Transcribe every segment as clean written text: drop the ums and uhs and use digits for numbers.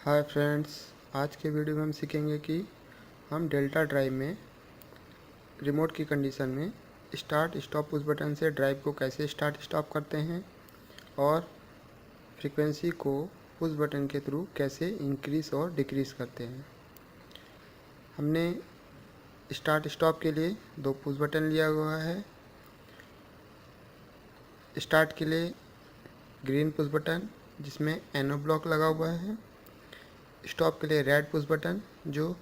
Hi friends, आज के video में हम सीखेंगे कि हम डेल्टा ड्राइव में रिमोट की कंडीशन में स्टार्ट स्टॉप पुश बटन से ड्राइव को कैसे स्टार्ट स्टॉप करते हैं और फ्रीक्वेंसी को पुश बटन के थ्रू कैसे इंक्रीज़ और डिक्रीज़ करते हैं। हमने स्टार्ट स्टॉप के लिए 2 पुश बटन लिया हुआ है। स्टार्ट के लिए ग्रीन पुश बटन जिसमें एनो ब्लॉक लगा हुआ है, स्टॉप के लिए रेड पुश बटन जो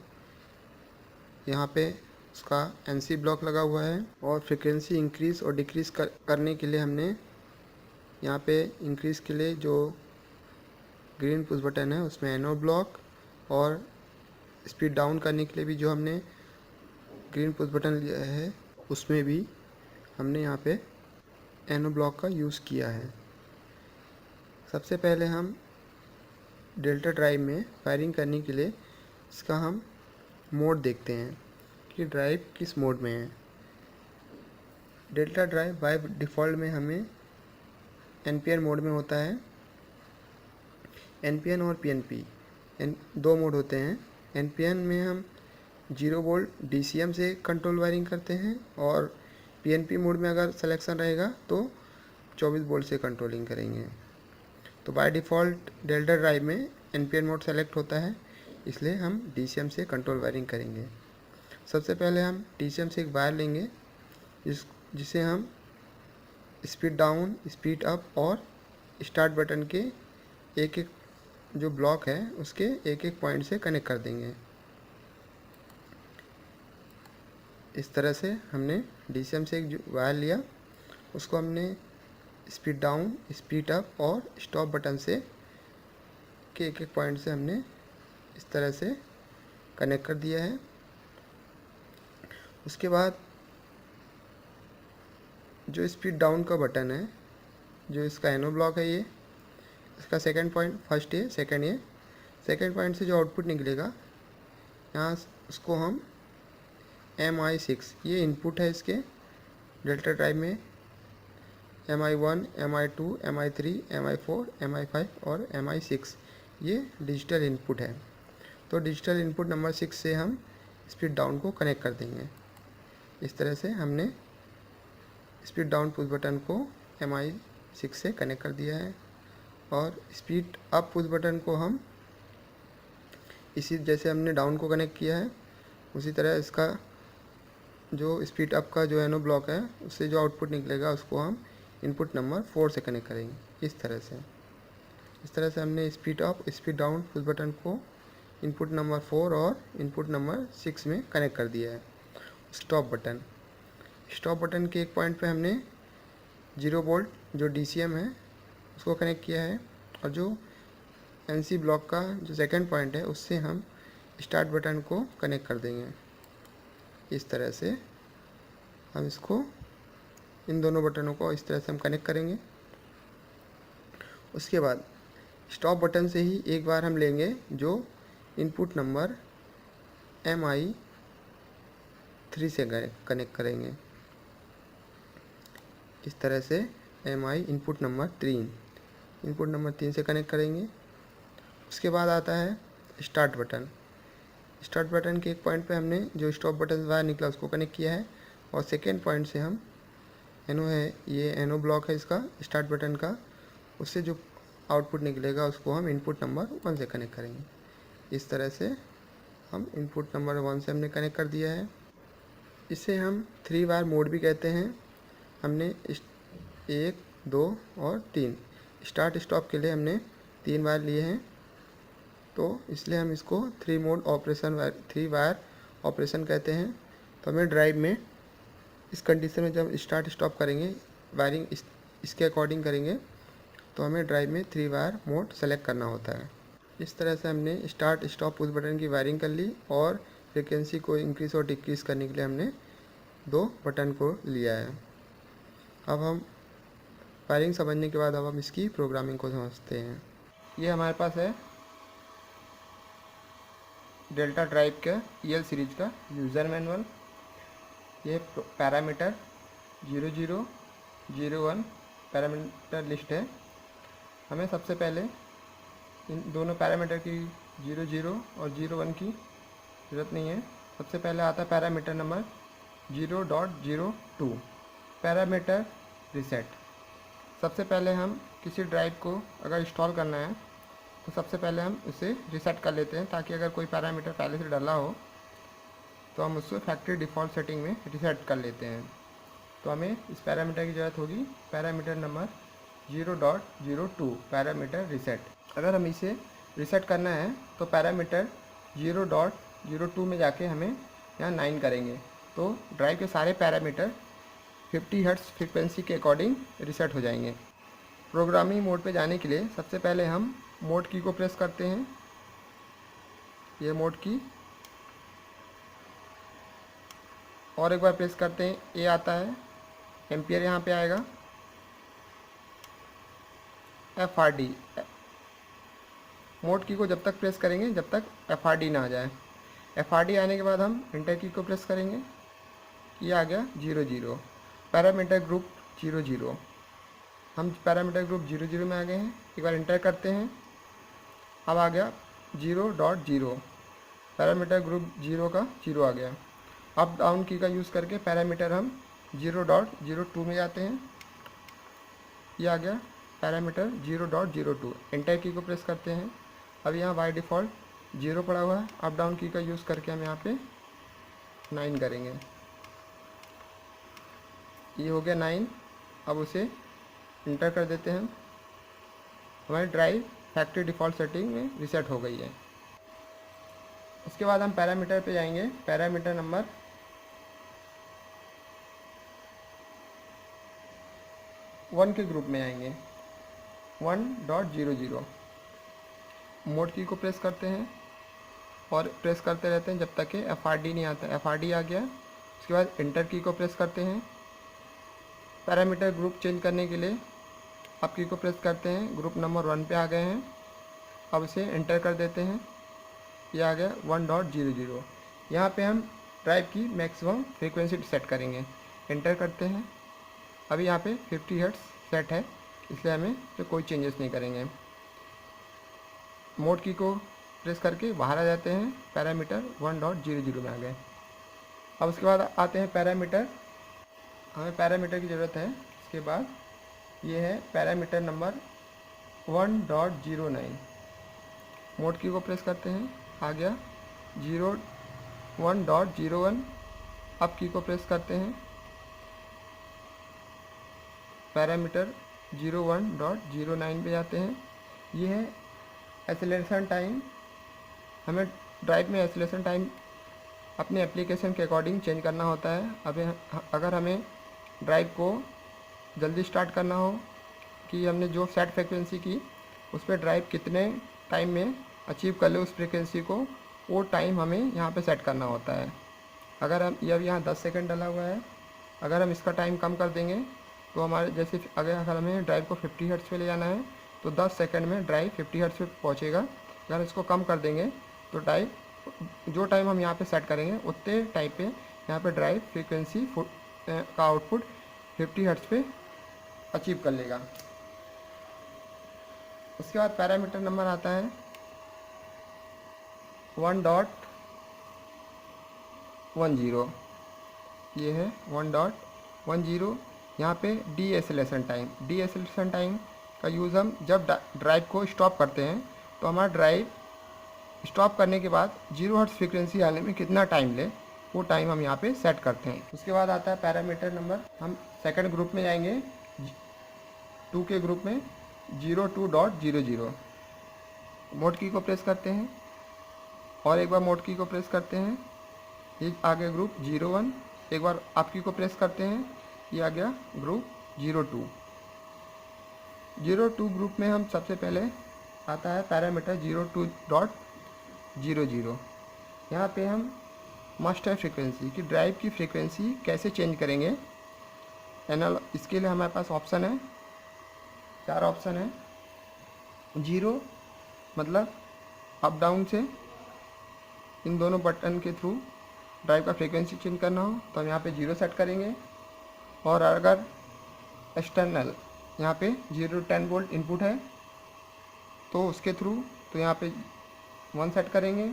यहाँ पे उसका एनसी ब्लॉक लगा हुआ है, और फ्रिक्वेंसी इंक्रीज़ और डिक्रीज़ करने के लिए हमने यहाँ पे इंक्रीज़ के लिए जो ग्रीन पुश बटन है उसमें एनो ब्लॉक, और स्पीड डाउन करने के लिए भी जो हमने ग्रीन पुश बटन लिया है उसमें भी हमने यहाँ पे एनो ब्लॉक का यूज़ किया है। सबसे पहले हम डेल्टा ड्राइव में फायरिंग करने के लिए इसका हम मोड देखते हैं कि ड्राइव किस मोड में है। डेल्टा ड्राइव बाय डिफ़ॉल्ट में हमें एनपीएन मोड में होता है। एनपीएन और पीएनपी दो मोड होते हैं। एनपीएन में हम 0 वोल्ट डीसीएम से कंट्रोल वायरिंग करते हैं, और पीएनपी मोड में अगर सिलेक्शन रहेगा तो 24 वोल्ट से कंट्रोलिंग करेंगे। तो बाय डिफ़ॉल्ट डेल्टा ड्राइव में एनपीएन मोड सेलेक्ट होता है, इसलिए हम डीसीएम से कंट्रोल वायरिंग करेंगे। सबसे पहले हम डीसीएम से एक वायर लेंगे जिसे हम स्पीड डाउन, स्पीड अप और स्टार्ट बटन के एक एक जो ब्लॉक है उसके एक एक पॉइंट से कनेक्ट कर देंगे। इस तरह से हमने डीसीएम से एक जो वायर लिया उसको हमने स्पीड डाउन, स्पीड अप और स्टॉप बटन से के एक एक पॉइंट से हमने इस तरह से कनेक्ट कर दिया है। उसके बाद जो स्पीड डाउन का बटन है, जो इसका एनो ब्लॉक है, ये इसका सेकंड पॉइंट, फर्स्ट ये, सेकंड ये, सेकंड पॉइंट से जो आउटपुट निकलेगा यहाँ उसको हम MI6, ये इनपुट है इसके डेल्टा ड्राइव में। MI1, MI2, MI3, MI4, MI5 और MI6 ये डिजिटल इनपुट है। तो डिजिटल इनपुट नंबर 6 से हम स्पीड डाउन को कनेक्ट कर देंगे। इस तरह से हमने स्पीड डाउन पुश बटन को MI6 से कनेक्ट कर दिया है, और स्पीड अप पुश बटन को हम इसी जैसे हमने डाउन को कनेक्ट किया है उसी तरह इसका जो स्पीड अप का जो एनो ब्लॉक है उससे जो आउटपुट निकलेगा उसको हम इनपुट नंबर 4 से कनेक्ट करेंगे। इस तरह से हमने speed up, speed down push button को इनपुट नंबर 4 और इनपुट नंबर 6 में कनेक्ट कर दिया है। स्टॉप बटन के एक पॉइंट पे हमने 0 वोल्ट जो डीसीएम है उसको कनेक्ट किया है, और जो एनसी ब्लॉक का जो सेकंड पॉइंट है उससे हम स्टार्ट बटन को कनेक्ट कर देंगे। इस तरह से हम इसको इन दोनों बटनों को इस तरह से हम कनेक्ट करेंगे। उसके बाद स्टॉप बटन से ही एक बार हम लेंगे जो इनपुट नंबर MI3 से कनेक्ट करेंगे। इस तरह से MI इनपुट नंबर 3 से कनेक्ट करेंगे। उसके बाद आता है स्टार्ट बटन के एक पॉइंट पे हमने जो स्टॉप बटन वायर निकला उसको कनेक्ट किया है, और सेकेंड पॉइंट से हम एनो है, ये एनो ब्लॉक है इसका स्टार्ट बटन का, उससे जो आउटपुट निकलेगा उसको हम इनपुट नंबर 1 से कनेक्ट करेंगे। इस तरह से हम इनपुट नंबर 1 से हमने कनेक्ट कर दिया है। इसे हम 3 वायर मोड भी कहते हैं। हमने 1, 2 और 3 स्टार्ट स्टॉप के लिए हमने 3 वायर लिए हैं, तो इसलिए हम इसको 3 वायर ऑपरेशन कहते हैं। तो हमें ड्राइव में इस कंडीशन में जब स्टार्ट स्टॉप करेंगे, वायरिंग इसके अकॉर्डिंग करेंगे, तो हमें ड्राइव में 3 वायर मोड सेलेक्ट करना होता है। इस तरह से हमने स्टार्ट स्टॉप पुश बटन की वायरिंग कर ली, और फ्रिक्वेंसी को इंक्रीज़ और डिक्रीज़ करने के लिए हमने 2 बटन को लिया है। अब हम वायरिंग समझने के बाद अब हम इसकी प्रोग्रामिंग को समझते हैं। ये हमारे पास है डेल्टा ड्राइव का EL सीरीज का यूज़र मैनुअल। ये पैरामीटर 0001 पैरामीटर लिस्ट है। हमें सबसे पहले इन दोनों पैरामीटर की 00 और 01 की ज़रूरत नहीं है। सबसे पहले आता है पैरामीटर नंबर 0.02 पैरामीटर रीसेट। सबसे पहले हम किसी ड्राइव को अगर इंस्टॉल करना है तो सबसे पहले हम उसे रीसेट कर लेते हैं, ताकि अगर कोई पैरामीटर पहले से डाला हो तो हम उसको फैक्ट्री डिफ़ॉल्ट सेटिंग में रीसेट कर लेते हैं। तो हमें इस पैरामीटर की ज़रूरत होगी, पैरामीटर नंबर 0.02 पैरामीटर रीसेट। अगर हम इसे रीसेट करना है तो पैरामीटर 0.02 में जाके हमें यहाँ 9 करेंगे, तो ड्राइव के सारे पैरामीटर 50 हर्ट्ज़ फ्रीक्वेंसी के अकॉर्डिंग रीसेट हो जाएंगे। प्रोग्रामिंग मोड पे जाने के लिए सबसे पहले हम मोड की को प्रेस करते हैं, ये मोड की, और एक बार प्रेस करते हैं, ए आता है, एम्पियर यहाँ पे आएगा, FRD मोड की को जब तक प्रेस करेंगे जब तक FRD ना आ जाए। FRD आने के बाद हम इंटर की को प्रेस करेंगे, ये आ गया 00 पैरामीटर ग्रुप 00। हम पैरामीटर ग्रुप 00 में आ गए हैं। एक बार इंटर करते हैं, अब आ गया 0.0 पैरामीटर ग्रुप 0 का 0 आ गया। अप डाउन की का यूज़ करके पैरामीटर हम 0.02 में जाते हैं, ये आ गया पैरामीटर 0.02। इंटर की को प्रेस करते हैं, अब यहाँ बाय डिफ़ॉल्ट 0 पड़ा हुआ है। अप डाउन की का यूज़ करके हम यहाँ पे 9 करेंगे, ये हो गया 9। अब उसे इंटर कर देते हैं, हमारी ड्राइव फैक्ट्री डिफ़ॉल्ट सेटिंग में रीसेट हो गई है। उसके बाद हम पैरामीटर पे जाएंगे, पैरामीटर नंबर 1 के ग्रुप में आएंगे, 1.00 मोड की को प्रेस करते हैं और प्रेस करते रहते हैं जब तक कि FRD नहीं आता। FRD आ गया, उसके बाद इंटर की को प्रेस करते हैं। पैरामीटर ग्रुप चेंज करने के लिए अप की को प्रेस करते हैं, ग्रुप नंबर 1 पे आ गए हैं, अब इसे इंटर कर देते हैं, ये आ गया 1.00। यहाँ पे हम ड्राइव की मैक्सिमम फ्रीक्वेंसी सेट करेंगे, इंटर करते हैं। अभी यहाँ पे 50 हर्ट्ज़ सेट है, इसलिए हमें तो कोई चेंजेस नहीं करेंगे। मोड की को प्रेस करके बाहर आ जाते हैं, पैरामीटर 1.00 में आ गए। अब उसके बाद आते हैं पैरामीटर, हमें पैरामीटर की ज़रूरत है। इसके बाद ये है पैरामीटर नंबर 1.09 मोड की को प्रेस करते हैं, आ गया 1.01। अप की को प्रेस करते हैं, पैरामीटर 01.09 पे जाते हैं। ये है एक्सेलरेशन टाइम, हमें ड्राइव में एक्सेलरेशन टाइम अपने एप्लीकेशन के अकॉर्डिंग चेंज करना होता है। अभी अगर हमें ड्राइव को जल्दी स्टार्ट करना हो कि हमने जो सेट फ्रिक्वेंसी की उस पर ड्राइव कितने टाइम में अचीव कर ले उस फ्रिक्वेंसी को, वो टाइम हमें यहाँ पे सेट करना होता है। अगर हम ये यहाँ 10 सेकंड डाला हुआ है, अगर हम इसका टाइम कम कर देंगे तो हमारे जैसे अगर हमें ड्राइव को 50 हर्ट्ज़ पे ले जाना है तो 10 सेकंड में ड्राइव 50 हर्ट्ज़ पे पहुँचेगा। अगर इसको कम कर देंगे तो ड्राइव जो टाइम हम यहाँ पे सेट करेंगे उतने टाइम पे यहाँ पे ड्राइव फ्रीक्वेंसी का आउटपुट 50 हर्ट्ज़ पे अचीव कर लेगा। उसके बाद पैरामीटर नंबर आता है 1.10, ये है 1.10। यहाँ पे डी एसेलेरेशन टाइम का यूज़ हम जब ड्राइव को स्टॉप करते हैं तो हमारा ड्राइव स्टॉप करने के बाद 0 हर्ट्ज़ फ्रीक्वेंसी आने में कितना टाइम ले, वो टाइम हम यहाँ पे सेट करते हैं। उसके बाद आता है पैरामीटर नंबर, हम सेकंड ग्रुप में जाएंगे, 2 के ग्रुप में 02.00 मोड की को प्रेस करते हैं और एक बार मोड की को प्रेस करते हैं, ये आ गया ग्रुप 01। एक बार अप की को प्रेस करते हैं, ये आ गया ग्रुप 02। 02 ग्रुप में हम सबसे पहले आता है पैरामीटर 02.00। यहाँ पे हम मास्टर फ्रीक्वेंसी की ड्राइव की फ्रीक्वेंसी कैसे चेंज करेंगे, इसके लिए हमारे पास ऑप्शन है, 4 ऑप्शन है। 0 मतलब अप डाउन से इन दोनों बटन के थ्रू ड्राइव का फ्रीक्वेंसी चेंज करना हो तो हम यहाँ पे 0 सेट करेंगे। और अगर एक्सटर्नल यहाँ पे 0 to 10 वोल्ट इनपुट है तो उसके थ्रू तो यहाँ पे 1 सेट करेंगे।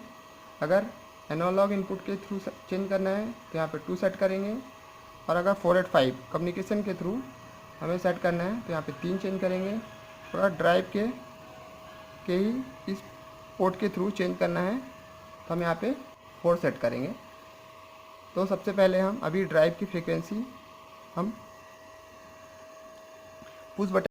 अगर एनालॉग इनपुट के थ्रू चेंज करना है तो यहाँ पे 2 सेट करेंगे। और अगर 485 कम्युनिकेशन के थ्रू हमें सेट करना है तो यहाँ पे 3 चेंज करेंगे। और अगर ड्राइव के ही इस पोर्ट के थ्रू चेंज करना है तो हम यहाँ पे 4 सेट करेंगे। तो सबसे पहले हम अभी ड्राइव की फ्रीक्वेंसी हम पुश बटन